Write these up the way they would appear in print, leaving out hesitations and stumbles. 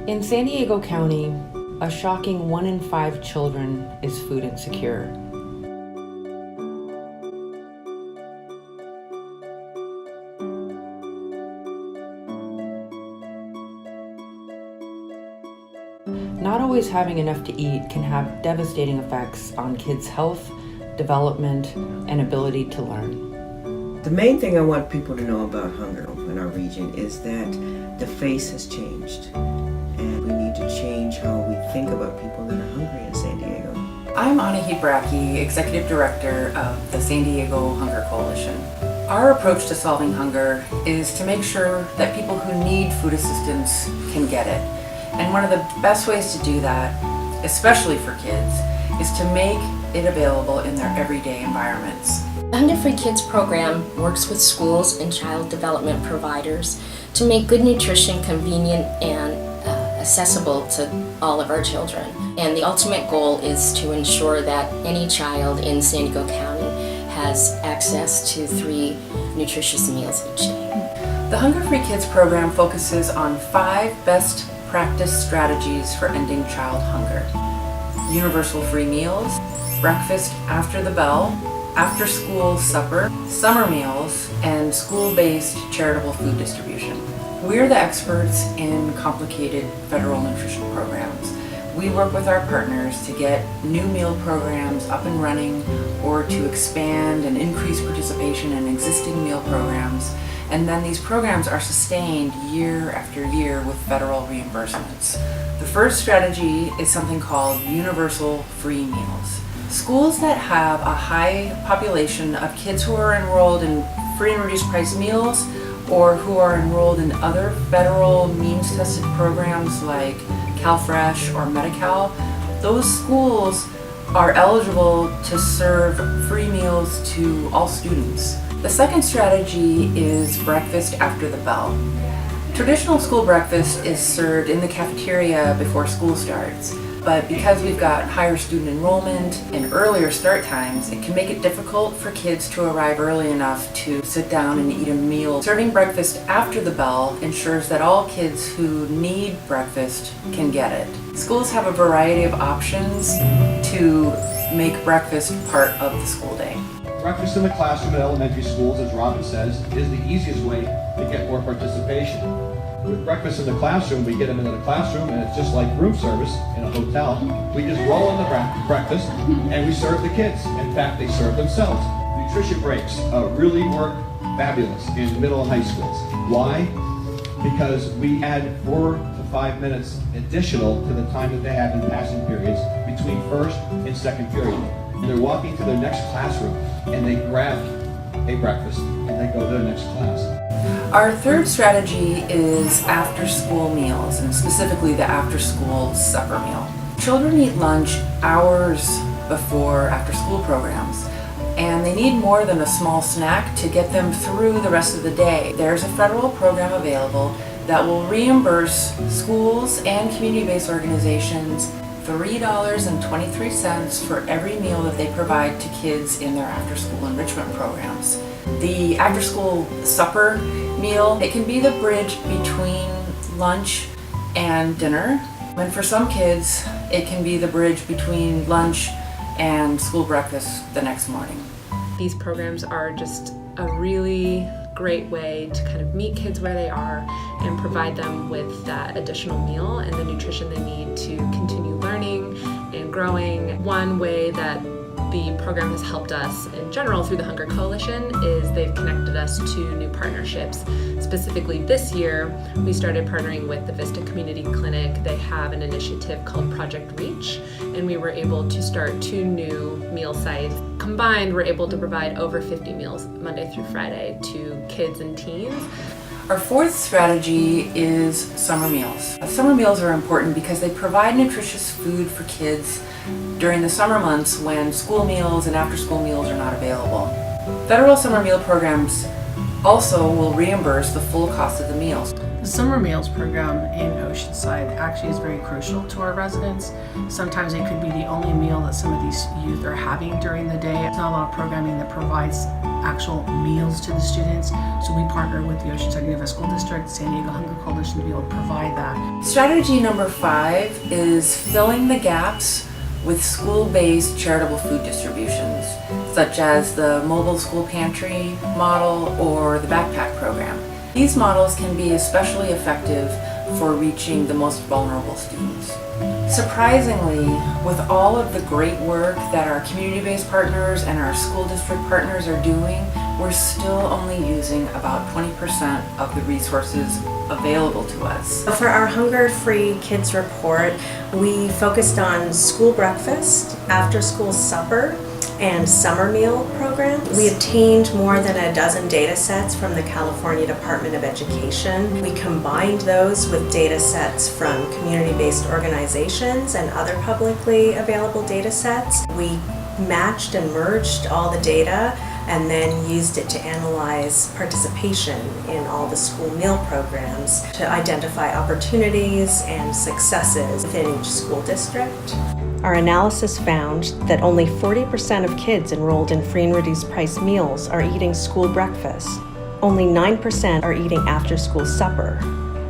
In San Diego County, a shocking 1 in 5 children is food insecure. Not always having enough to eat can have devastating effects on kids' health, development, and ability to learn. The main thing I want people to know about hunger in our region is that the face has changed, and we need to change how we think about people that are hungry in San Diego. I'm Anahi Bracke, Executive Director of the San Diego Hunger Coalition. Our approach to solving hunger is to make sure that people who need food assistance can get it. And one of the best ways to do that, especially for kids, is to make it available in their everyday environments. The Hunger Free Kids program works with schools and child development providers to make good nutrition convenient and accessible to all of our children. And the ultimate goal is to ensure that any child in San Diego County has access to 3 nutritious meals each day. The Hunger Free Kids program focuses on 5 best practice strategies for ending child hunger: universal free meals, breakfast after the bell, after-school supper, summer meals, and school-based charitable food distribution. We're the experts in complicated federal nutrition programs. We work with our partners to get new meal programs up and running or to expand and increase participation in existing meal programs. And then these programs are sustained year after year with federal reimbursements. The first strategy is something called universal free meals. Schools that have a high population of kids who are enrolled in free and reduced price meals or who are enrolled in other federal means-tested programs like CalFresh or Medi-Cal, those schools are eligible to serve free meals to all students. The second strategy is breakfast after the bell. Traditional school breakfast is served in the cafeteria before school starts, but because we've got higher student enrollment and earlier start times, it can make it difficult for kids to arrive early enough to sit down and eat a meal. Serving breakfast after the bell ensures that all kids who need breakfast can get it. Schools have a variety of options to make breakfast part of the school day. Breakfast in the classroom at elementary schools, as Robin says, is the easiest way to get more participation. With breakfast in the classroom, we get them into the classroom and it's just like room service in a hotel. We just roll in the breakfast and we serve the kids. In fact, they serve themselves. Nutrition breaks really work fabulous in middle and high schools. Why? Because we had 4 to 5 minutes additional to the time that they had in passing periods between first and second period. And they're walking to their next classroom and they grab a breakfast and they go to their next class. Our third strategy is after-school meals, and specifically the after-school supper meal. Children eat lunch hours before after-school programs, and they need more than a small snack to get them through the rest of the day. There's a federal program available that will reimburse schools and community-based organizations $3.23 for every meal that they provide to kids in their after-school enrichment programs. The after-school supper meal, it can be the bridge between lunch and dinner. And for some kids, it can be the bridge between lunch and school breakfast the next morning. These programs are just a really great way to kind of meet kids where they are and provide them with that additional meal and the nutrition they need to continue learning and growing. One way that the program has helped us in general through the Hunger Coalition is they've connected us to new partnerships. Specifically this year, we started partnering with the Vista Community Clinic. They have an initiative called Project Reach, and we were able to start 2 new meal sites. Combined, we're able to provide over 50 meals Monday through Friday to kids and teens. Our fourth strategy is summer meals. Summer meals are important because they provide nutritious food for kids during the summer months when school meals and after-school meals are not available. Federal summer meal programs also will reimburse the full cost of the meals. The summer meals program in Oceanside actually is very crucial to our residents. Sometimes it could be the only meal that some of these youth are having during the day. It's not a lot of programming that provides actual meals to the students. So we partner with the Oceanside Unified School District, San Diego Hunger Coalition to be able to provide that. Strategy number 5 is filling the gaps with school-based charitable food distributions, such as the mobile school pantry model or the backpack program. These models can be especially effective for reaching the most vulnerable students. Surprisingly, with all of the great work that our community-based partners and our school district partners are doing, we're still only using about 20% of the resources available to us. For our Hunger-Free Kids report, we focused on school breakfast, after-school supper, and summer meal programs. We obtained more than a dozen data sets from the California Department of Education. We combined those with data sets from community-based organizations and other publicly available data sets. We matched and merged all the data and then used it to analyze participation in all the school meal programs to identify opportunities and successes within each school district. Our analysis found that only 40% of kids enrolled in free and reduced price meals are eating school breakfast, only 9% are eating after-school supper,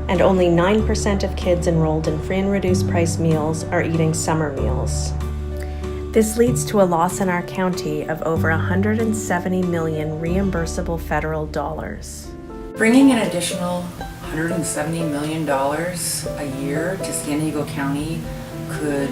and only 9% of kids enrolled in free and reduced price meals are eating summer meals. This leads to a loss in our county of over 170 million reimbursable federal dollars. Bringing an additional $170 million a year to San Diego County could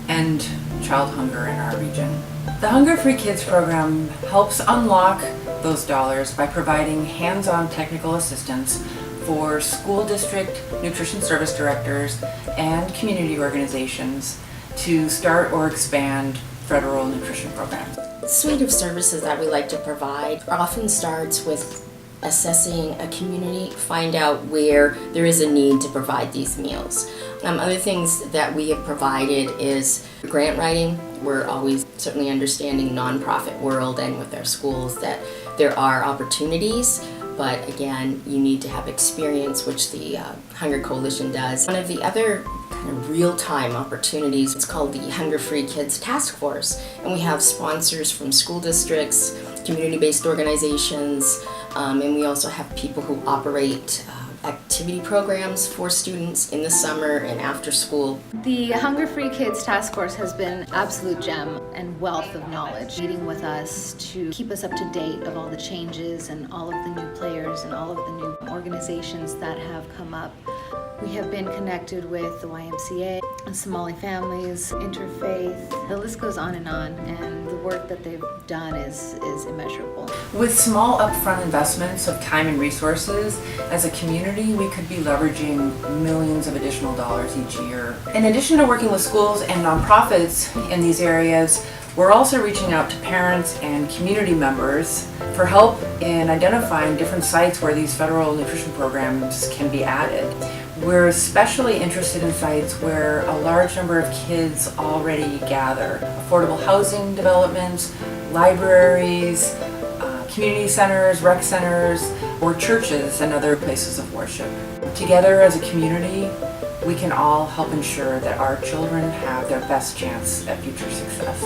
end child hunger in our region. The Hunger-Free Kids program helps unlock those dollars by providing hands-on technical assistance for school district nutrition service directors and community organizations to start or expand federal nutrition programs. The suite of services that we like to provide often starts with assessing a community, find out where there is a need to provide these meals. Other things that we have provided is grant writing. We're always certainly understanding nonprofit world and with our schools that there are opportunities, but again, you need to have experience, which the Hunger Coalition does. One of the other kind of real-time opportunities, it's called the Hunger-Free Kids Task Force, and we have sponsors from school districts, community-based organizations, and we also have people who operate activity programs for students in the summer and after school. The Hunger-Free Kids Task Force has been an absolute gem and wealth of knowledge, meeting with us to keep us up to date of all the changes and all of the new players and all of the new organizations that have come up. We have been connected with the YMCA, Somali Families, Interfaith. The list goes on, and the work that they've done is immeasurable. With small upfront investments of time and resources, as a community, we could be leveraging millions of additional dollars each year. In addition to working with schools and nonprofits in these areas, we're also reaching out to parents and community members for help in identifying different sites where these federal nutrition programs can be added. We're especially interested in sites where a large number of kids already gather. Affordable housing developments, libraries, community centers, rec centers, or churches and other places of worship. Together as a community, we can all help ensure that our children have their best chance at future success.